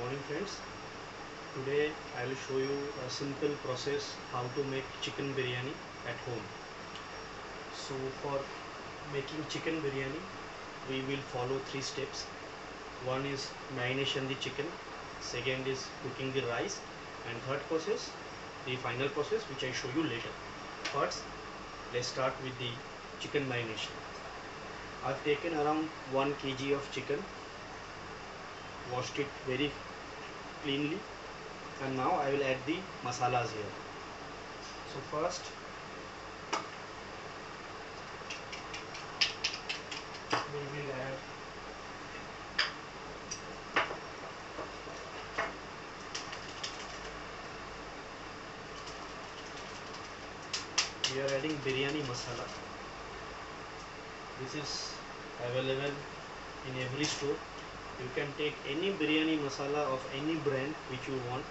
morning friends. Today I will show you a simple process how to make chicken biryani at home. So for making chicken biryani we will follow three steps. One is marination the chicken, second is cooking the rice, and third process, the final process which I show you later. First let's start with the chicken marination. I've taken around 1 kg of chicken, washed it very cleanly, and now I will add the masalas here. So first we will add biryani masala. This is available in every store. You can take any biryani masala of any brand which you want.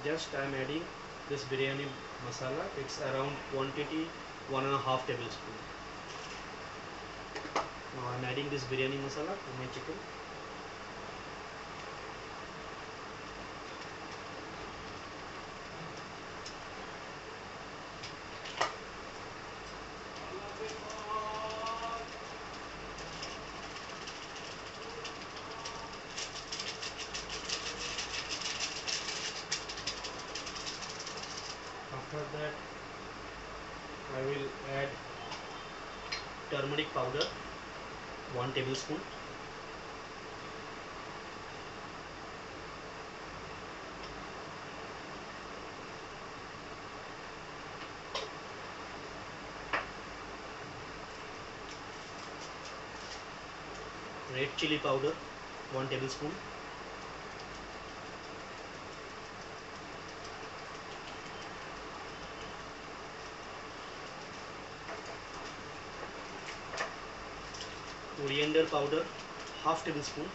Just I am adding this biryani masala. It's around quantity 1.5 tablespoon. Now I am adding this biryani masala to my chicken. After that I will add turmeric powder 1 tablespoon. Red chili powder 1 tablespoon. Coriander powder half tablespoon.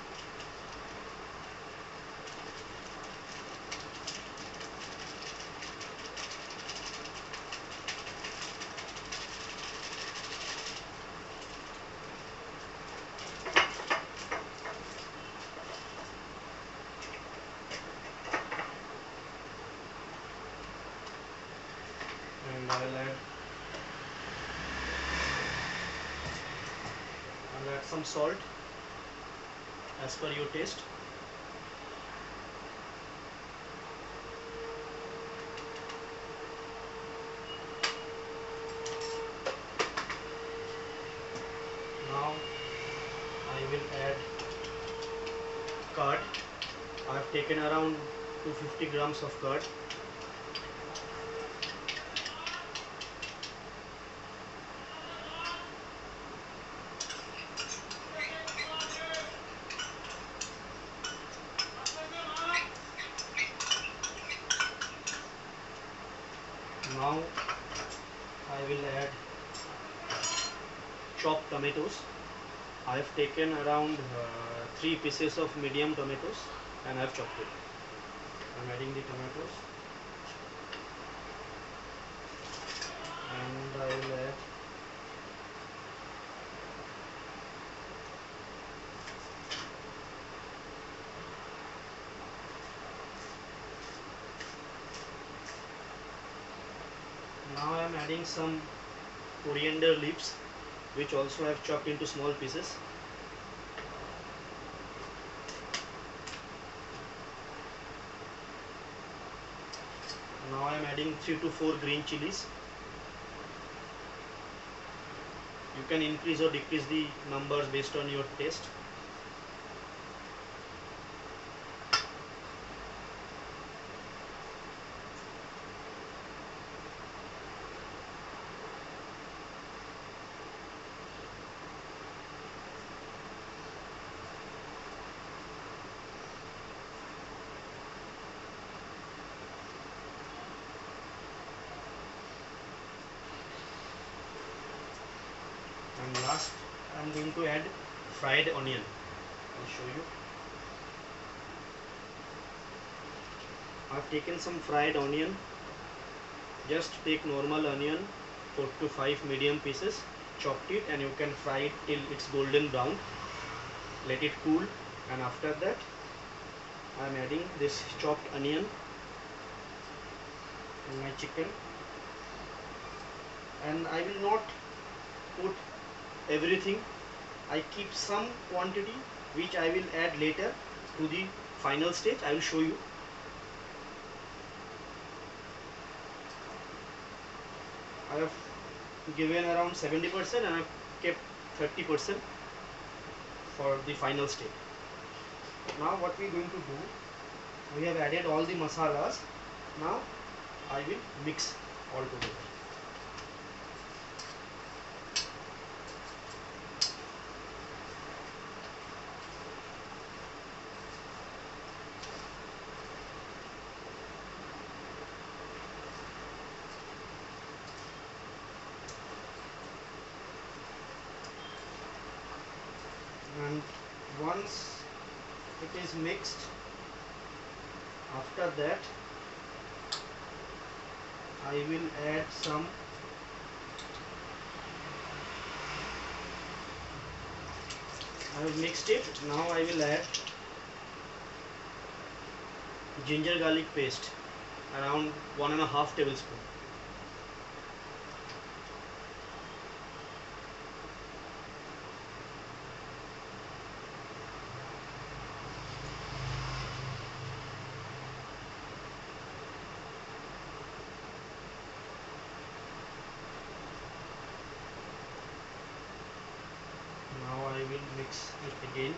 And I'll add some salt as per your taste. Now I will add curd. I have taken around 250 grams of curd. Now I will add chopped tomatoes. I have taken around 3 pieces of medium tomatoes and I have chopped it. I am adding the tomatoes and I will add now I am adding some coriander leaves which also I have chopped into small pieces. Now I am adding 3 to 4 green chilies. You can increase or decrease the numbers based on your taste. And last I am going to add fried onion. I'll show you. I have taken some fried onion. Just take normal onion, 4 to 5 medium pieces, chopped it, and you can fry it till it's golden brown. Let it cool, and after that I am adding this chopped onion in my chicken, and I will not put everything. I keep some quantity which I will add later to the final stage. I will show you. I have given around 70% and I have kept 30% for the final stage. Now what we are going to do, we have added all the masalas. Now I will mix all together. And once it is mixed, after that I will add some I have mixed it. Now I will add ginger garlic paste, around 1.5 tablespoon. Now I will mix it again.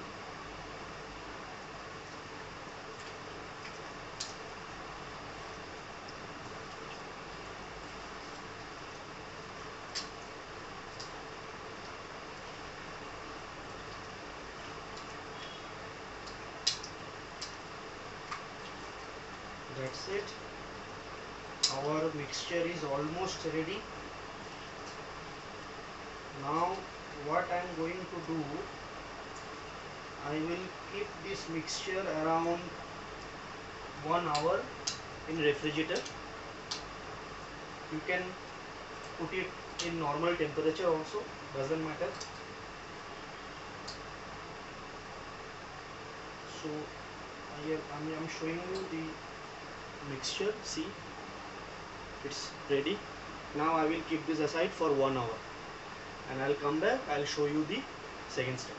That's it. Our mixture is almost ready. Now what I am going to do, I will keep this mixture around 1 hour in refrigerator. You can put it in normal temperature also, doesn't matter. So I am showing you the mixture. See, it's ready. Now I will keep this aside for 1 hour and I'll come back. I'll show you the second step.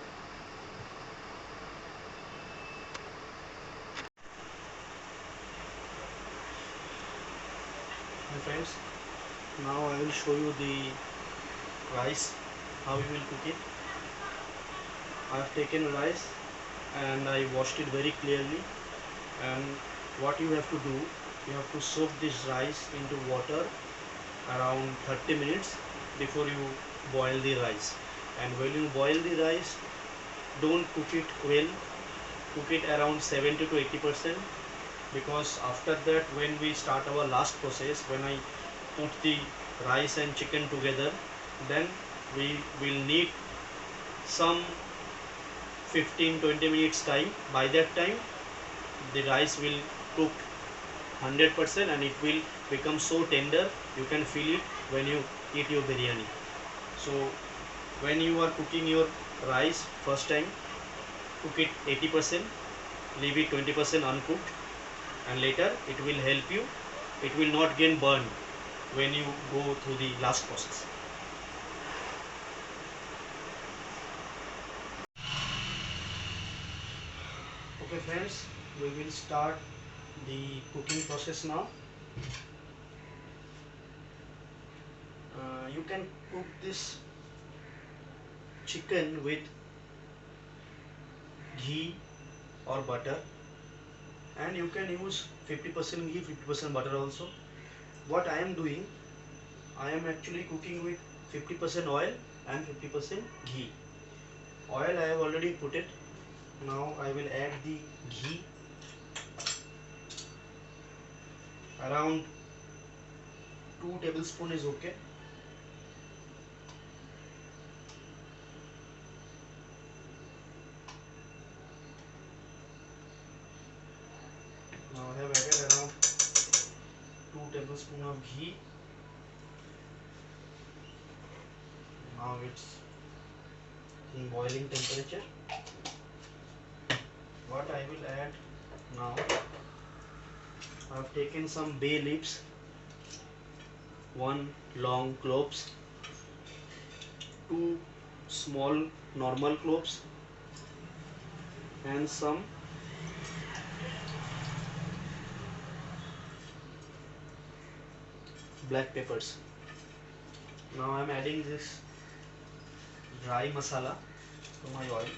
My friends, now I will show you the rice, how we will cook it. I have taken rice and I washed it very clearly, and what you have to do, you have to soak this rice into water around 30 minutes before you boil the rice. And when you boil the rice, don't cook it well, cook it around 70 to 80%, because after that when we start our last process, when I put the rice and chicken together, then we will need some 15-20 minutes time. By that time the rice will cook 100% and it will become so tender, you can feel it when you eat your biryani. So when you are cooking your rice first time, cook it 80%, leave it 20% uncooked, and later it will help you, it will not get burned when you go through the last process. Okay friends, we will start the cooking process now. You can cook this chicken with ghee or butter, and you can use 50% ghee, 50% butter also. What I am doing, I am actually cooking with 50% oil and 50% ghee. Oil I have already put it. Now I will add the ghee, around 2 tablespoons is okay. Now I have added around 2 tablespoons of ghee. Now it's in boiling temperature. What I will add Now I have taken some bay leaves, one long cloves, two small normal cloves, and some black peppers. Now I am adding this dry masala to my oil,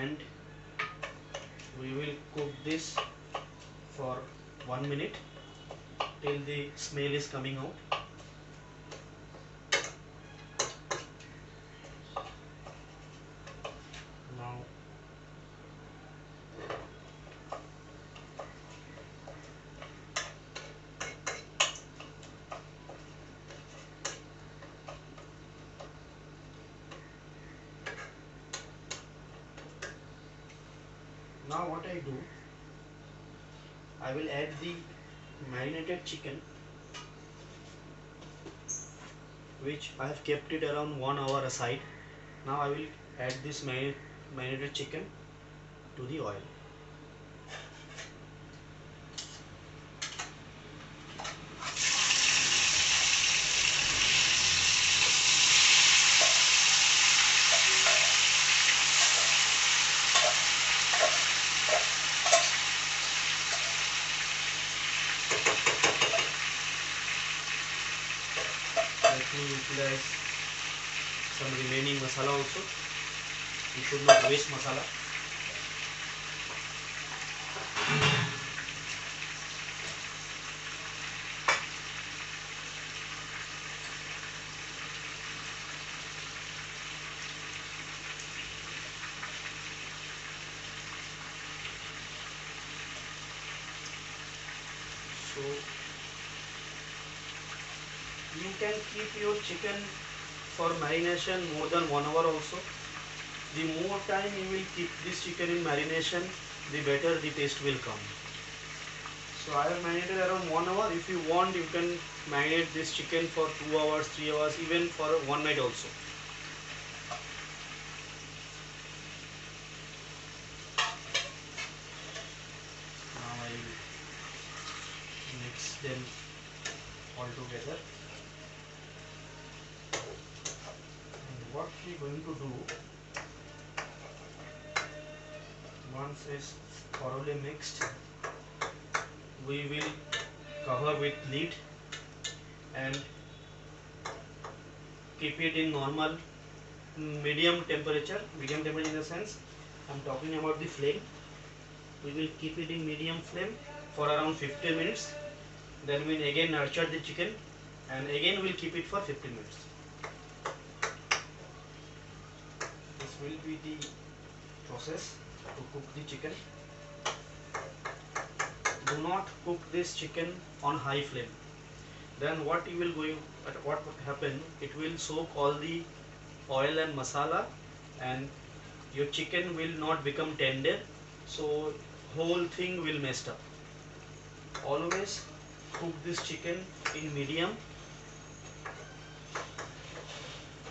and we will cook this for 1 minute till the smell is coming out. Now what I do, I will add the marinated chicken, which I have kept it around 1 hour aside. Now I will add this marinated chicken to the oil. Let me utilize some remaining masala also. You should not waste masala. So you can keep your chicken for marination more than 1 hour also. The more time you will keep this chicken in marination, the better the taste will come. So I have marinated around 1 hour. If you want, you can marinate this chicken for 2 hours, 3 hours, even for one night also. Now I will mix them all together. And what we are going to do, once it's thoroughly mixed, we will cover with lid and keep it in normal medium temperature in the sense I'm talking about the flame. We will keep it in medium flame for around 15 minutes. Then we'll again nurture the chicken and again we'll keep it for 15 minutes. This will be the process to cook the chicken. Do not cook this chicken on high flame. Then what would happen, it will soak all the oil and masala and your chicken will not become tender, so whole thing will messed up. Always cook this chicken in medium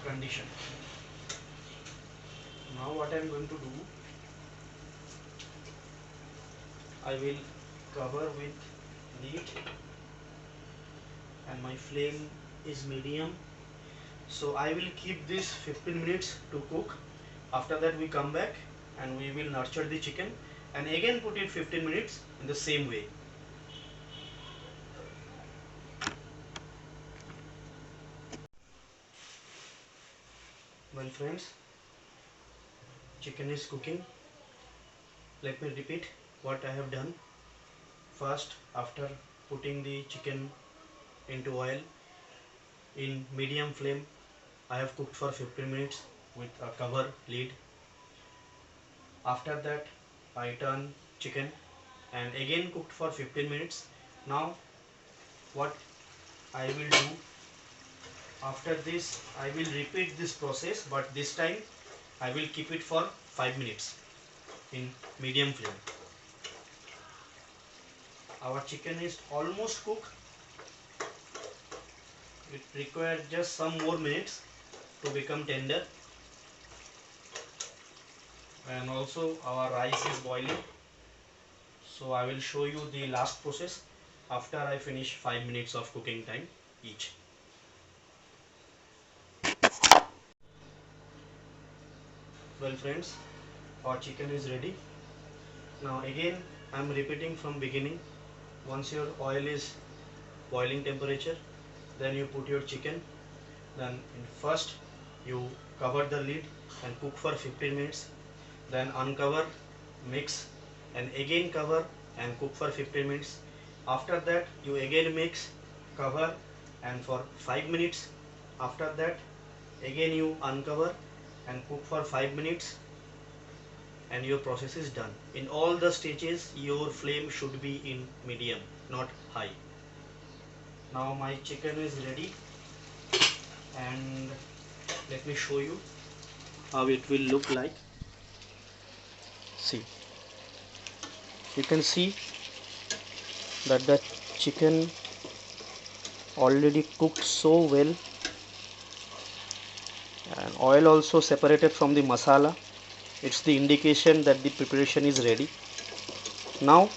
condition. Now what I am going to do, I will cover with lid and my flame is medium. So I will keep this 15 minutes to cook. After that we come back and we will nurture the chicken and again put it 15 minutes in the same way. Well friends, chicken is cooking. Let me repeat what I have done. First, after putting the chicken into oil in medium flame, I have cooked for 15 minutes with a cover lid. After that I turn chicken and again cooked for 15 minutes. Now what I will do, after this I will repeat this process, but this time I will keep it for 5 minutes in medium flame. Our chicken is almost cooked. It requires just some more minutes to become tender. and also our rice is boiling. So I will show you the last process after I finish 5 minutes of cooking time each. Well friends, our chicken is ready. Now again I am repeating from beginning. Once your oil is boiling temperature, then you put your chicken. Then in first you cover the lid and cook for 15 minutes. Then uncover, mix, and again cover and cook for 15 minutes. After that you again mix, cover, and for 5 minutes. After that again you uncover and cook for 5 minutes, and your process is done. In all the stages your flame should be in medium, not high. Now my chicken is ready, and let me show you how it will look like. See, you can see that the chicken already cooked so well, and oil also separated from the masala. It's the indication that the preparation is ready. Now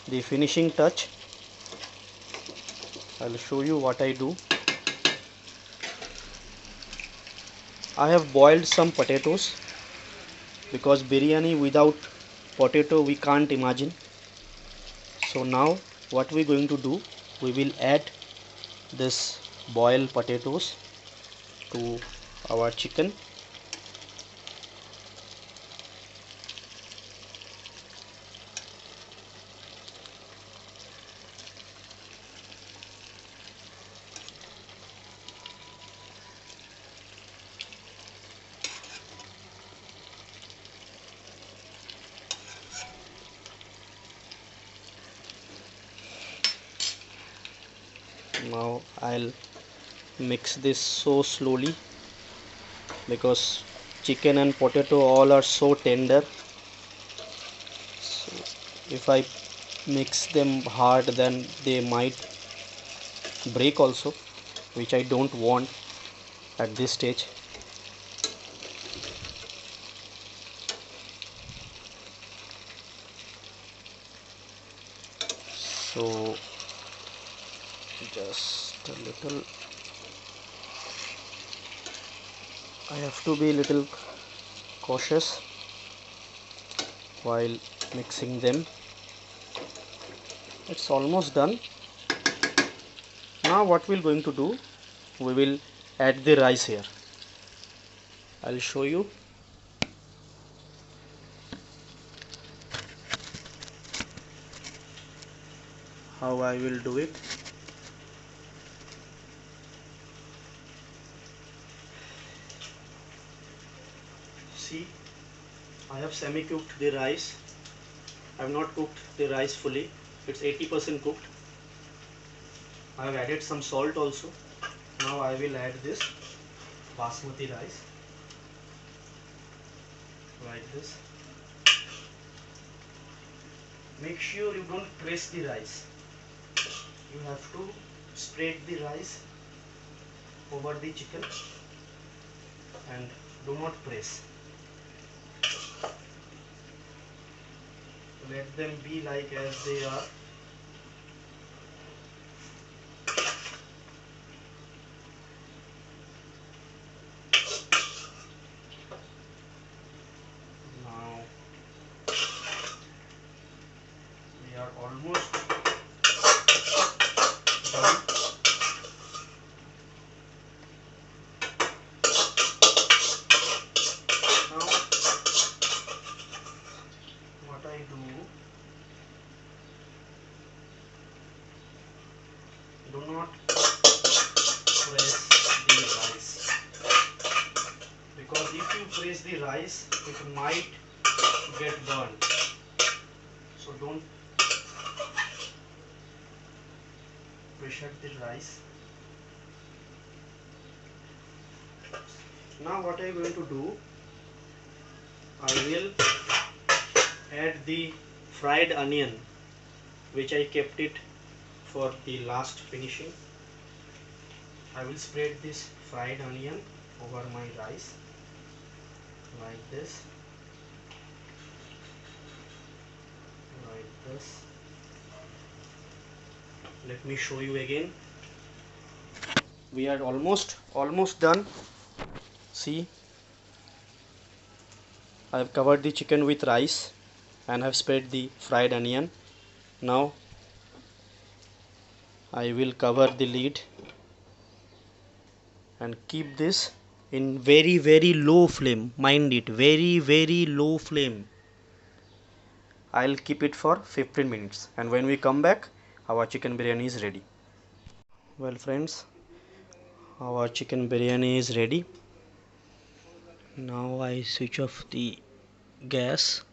the finishing touch, I'll show you what I do. I have boiled some potatoes because biryani without potato we can't imagine. So now what we're going to do, we will add this boiled potatoes to our chicken. Now I'll mix this so slowly because chicken and potato all are so tender. So if I mix them hard, then they might break also, which I don't want at this stage. So just a little, I have to be a little cautious while mixing them. It's almost done. Now what we're going to do, we will add the rice here. I'll show you. How I will do it. See, I have semi-cooked the rice. I have not cooked the rice fully. It's 80% cooked. I have added some salt also. Now I will add this basmati rice like this. Make sure you don't press the rice. You have to spread the rice over the chicken and do not press. Let them be like as they are. Now we are almost done. Now what I do not press the rice, because if you press the rice it might get burnt. So don't pressure the rice. Now what I am going to do, I will add the fried onion, which I kept it for the last finishing. I will spread this fried onion over my rice like this, like this. Let me show you again. We are almost done. See, I have covered the chicken with rice and have spread the fried onion. Now I will cover the lid and keep this in very low flame. Mind it, very low flame. I'll keep it for 15 minutes, and when we come back our chicken biryani is ready. Well friends, our chicken biryani is ready. Now I switch off the gas.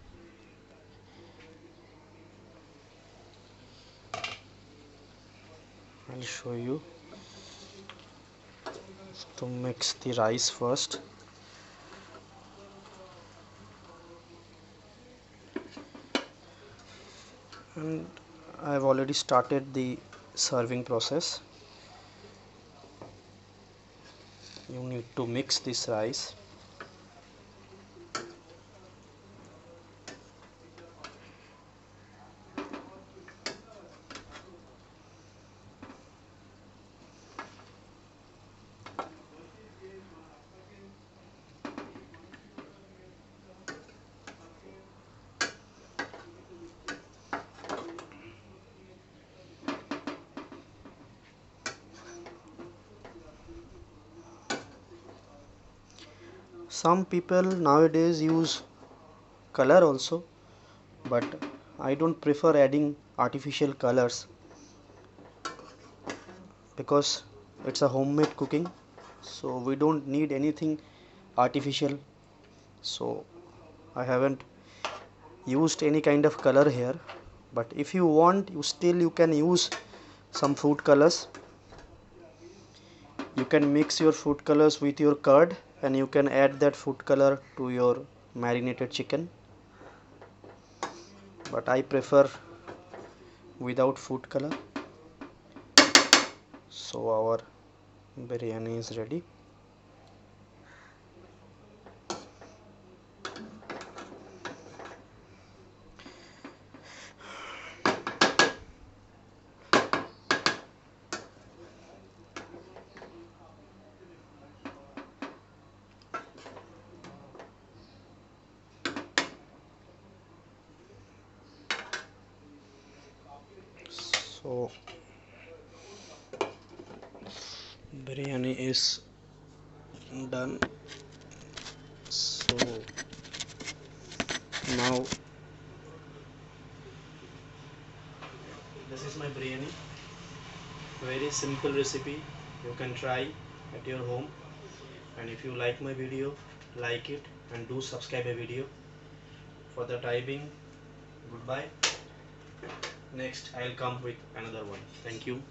I'll show you. To mix the rice first. And I've already started the serving process. You need to mix this rice. Some people nowadays use color also, but I don't prefer adding artificial colors because it's a homemade cooking, so we don't need anything artificial. So I haven't used any kind of color here, but if you want, you can use some food colors. You can mix your food colors with your curd and you can add that food color to your marinated chicken, but I prefer without food color. So our biryani is ready. So biryani is done. So now this is my biryani. Very simple recipe. You can try at your home. And if you like my video, like it and do subscribe a video. For the time being, goodbye. Next I'll come with another one. Thank you.